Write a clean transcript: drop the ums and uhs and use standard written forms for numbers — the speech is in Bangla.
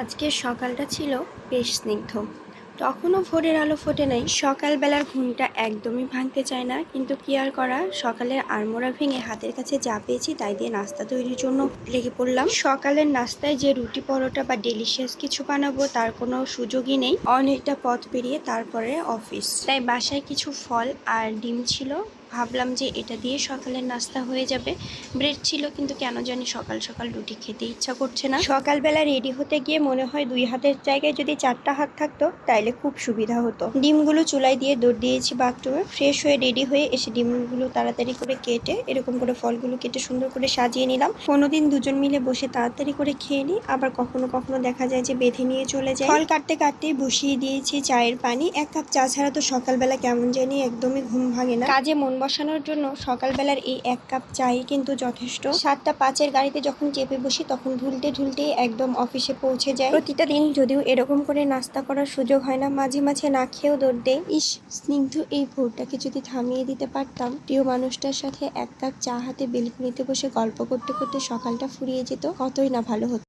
আজকের সকালটা ছিল বেশ স্নিগ্ধ। তখনও ভোরের আলো ফোটে নাই। সকালবেলার ঘুমটা একদমই ভাঙতে চায় না, কিন্তু কি আর করা, সকালের আড়মোড়া ভেঙে হাতের কাছে যা পেয়েছি তাই দিয়ে নাস্তা তৈরির জন্য লেগে পড়লাম। সকালের নাস্তায় যে রুটি পরোটা বা ডেলিশিয়াস কিছু বানাবো তার কোনো সুযোগই নেই। অনেকটা পথ পেরিয়ে তারপরে অফিস, তাই বাসায় কিছু ফল আর ডিম ছিল। ভাবলাম যে এটা দিয়ে সকালের নাস্তা হয়ে যাবে। ব্রেড ছিল, কিন্তু কেন জানি সকাল সকাল রুটি খেতে ইচ্ছা করছে না। সকালবেলা রেডি হতে গিয়ে মনে হয় 2 হাতের জায়গায় যদি 4টা হাত থাকতো তাইলে খুব সুবিধা হতো। ডিমগুলো চুলায় দিয়ে দৌড় দিয়েছি বাথরুমে। ফ্রেশ হয়ে রেডি হয়ে এসে ডিমগুলো তাড়াতাড়ি করে কেটে এরকম করে ফলগুলো কেটে সুন্দর করে সাজিয়ে নিলাম। কোনোদিন দুজন মিলে বসে তাড়াতাড়ি করে খেয়ে নিই, আবার কখনো কখনো দেখা যায় যে বেঁধে নিয়ে চলে যায়। ফল কাটতে কাটতেই বসিয়ে দিয়েছি চায়ের পানি। 1 কাপ চা ছাড়া তো সকালবেলা কেমন জানি একদমই ঘুম ভাঙে না। কাজে মন বসানোর জন্য সকালবেলার এই 1 কাপ চাই কিন্তু যথেষ্ট। 7টা 5-এর গাড়িতে যখন চেপে বসি তখন ঢুলতে ঢুলতে একদম অফিসে পৌঁছে যায়। প্রতিটা দিন যদিও এরকম করে নাস্তা করার সুযোগ হয় না, মাঝে মাঝে না খেয়েও দৌড় দেই। ইস, স্নিগ্ধ এই ভোরটাকে যদি থামিয়ে দিতে পারতাম, প্রিয় মানুষটার সাথে 1 কাপ চা হাতে বেলকুনিতে বসে গল্প করতে করতে সকালটা ফুরিয়ে যেত, কতই না ভালো হতো।